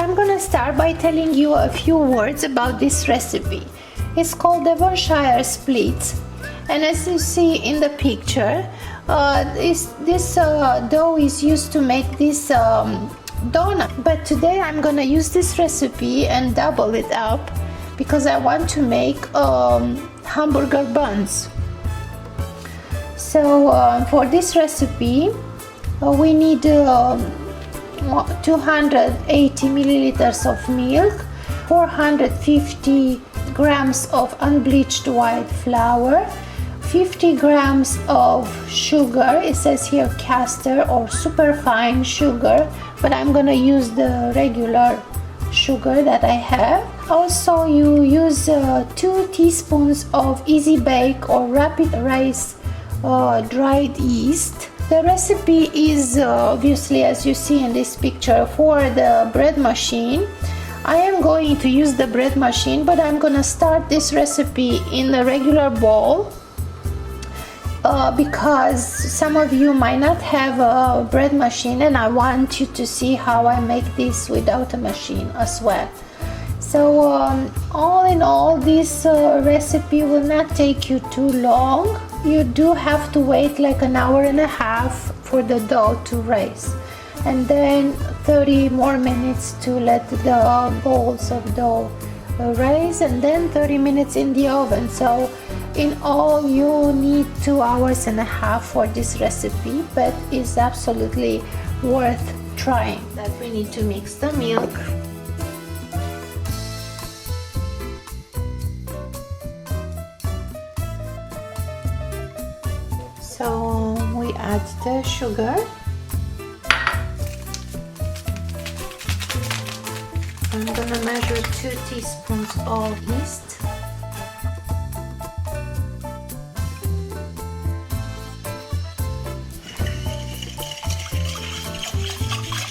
I'm gonna start by telling you a few words about this recipe. It's called Devonshire Splits, and as you see in the picture, this dough is used to make this donut. But today I'm gonna use this recipe and double it up because I want to make hamburger buns. So for this recipe we need 280 milliliters of milk, 450 grams of unbleached white flour, 50 grams of sugar. It says here caster or superfine sugar, but I'm gonna use the regular sugar that I have. Also, you use 2 teaspoons of easy bake or rapid rise dried yeast. The recipe is obviously, as you see in this picture, for the bread machine. I am going to use the bread machine, but I'm gonna start this recipe in the regular bowl because some of you might not have a bread machine, and I want you to see how I make this without a machine as well. So all in all, this recipe will not take you too long. You do have to wait like an hour and a half for the dough to rise, and then 30 more minutes to let the balls of dough rise, and then 30 minutes in the oven. So in all you need 2 hours and a half for this recipe, but it's absolutely worth trying. That we need to mix the milk. So we add the sugar. I'm gonna measure 2 teaspoons of yeast.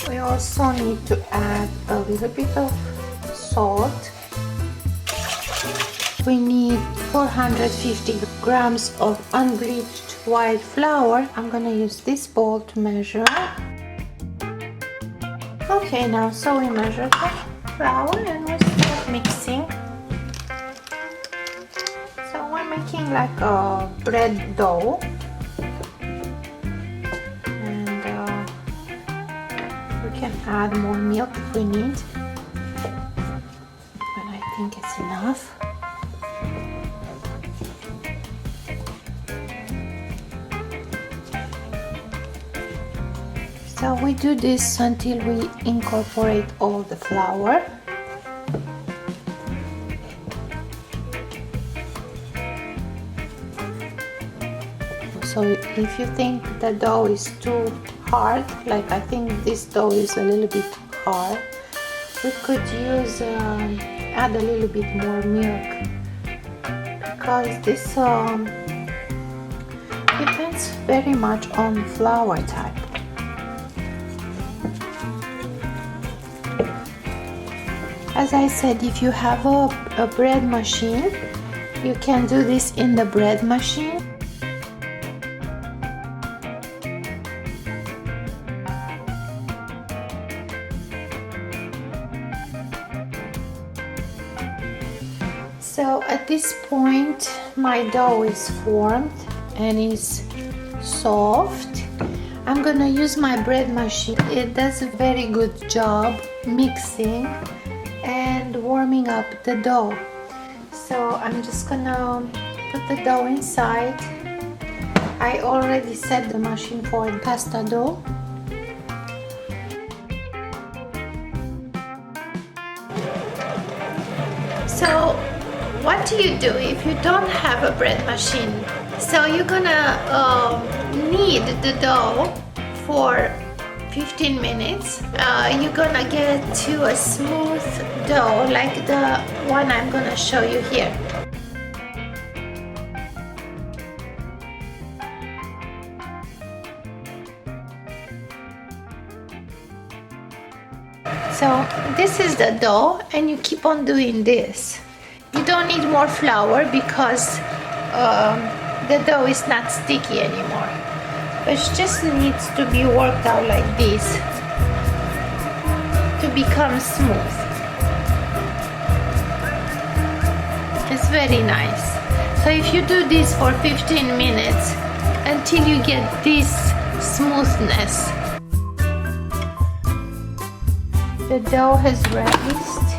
We also need to add a little bit of salt. We need 450 grams of unbleached white flour. I'm gonna use this bowl to measure. Okay, now so we measure the flour and we start mixing. So we're making like a bread dough, and we can add more milk if we need, but I think it's enough. So we do this until we incorporate all the flour. So if you think the dough is too hard, like I think this dough is a little bit hard, we could use add a little bit more milk, because this depends very much on flour type. As I said, if you have a bread machine, you can do this in the bread machine. So at this point, my dough is formed and is soft. I'm gonna use my bread machine. It does a very good job mixing and warming up the dough. So I'm just gonna put the dough inside. I already set the machine for pasta dough. So what do you do if you don't have a bread machine? So you're gonna knead the dough for 15 minutes. You're gonna get to a smooth dough like the one I'm gonna show you here. So this is the dough, and you keep on doing this. You don't need more flour because the dough is not sticky anymore. It just needs to be worked out like this. to become smooth. It's very nice. So if you do this for 15 minutes until you get this smoothness. The dough has raised.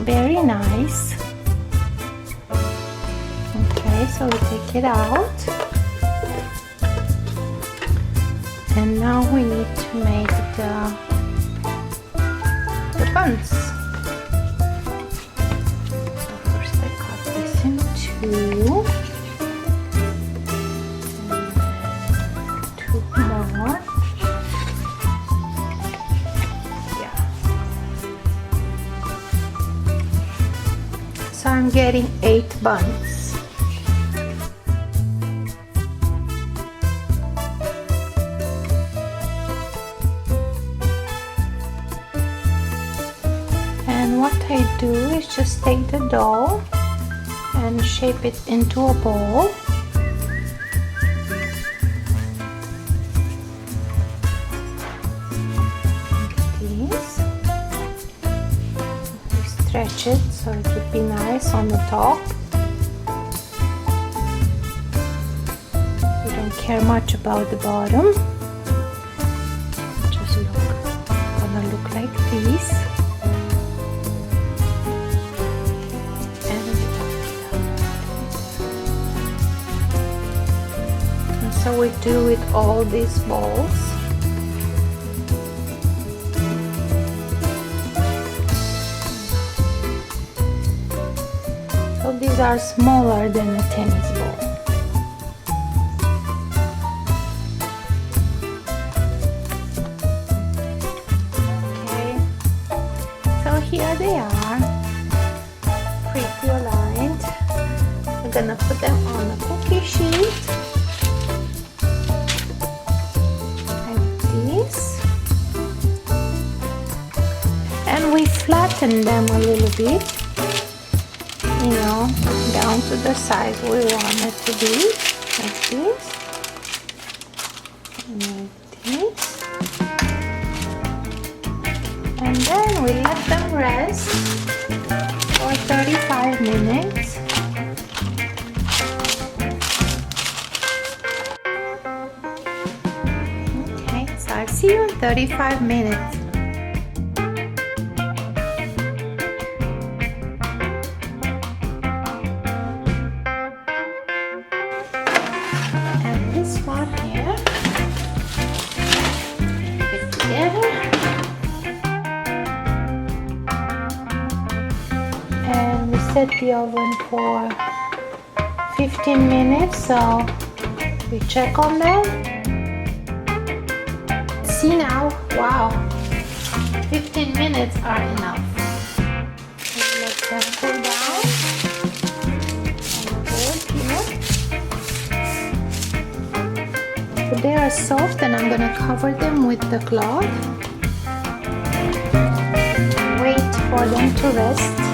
Very nice. Okay, so we take it out. And now we need to make the buns. So first I cut this in two. And two more. Yeah. So I'm getting 8 buns. And what I do is just take the dough and shape it into a ball. Like this. We stretch it so it would be nice on the top. We don't care much about the bottom. Just gonna look like this. So we do with all these balls. So these are smaller than a tennis ball. Okay, so here they are, pretty aligned. We're gonna put them on a cookie sheet. And we flatten them a little bit, you know, down to the size we want it to be, like this, and like this. And then we let them rest for 35 minutes. Okay, so I'll see you in 35 minutes. This one here, put it together, and we set the oven for 15 minutes, so we check on them. See now, wow, 15 minutes are enough. Let them cool down on the board here. So they are soft, and I'm gonna cover them with the cloth. Wait for them to rest.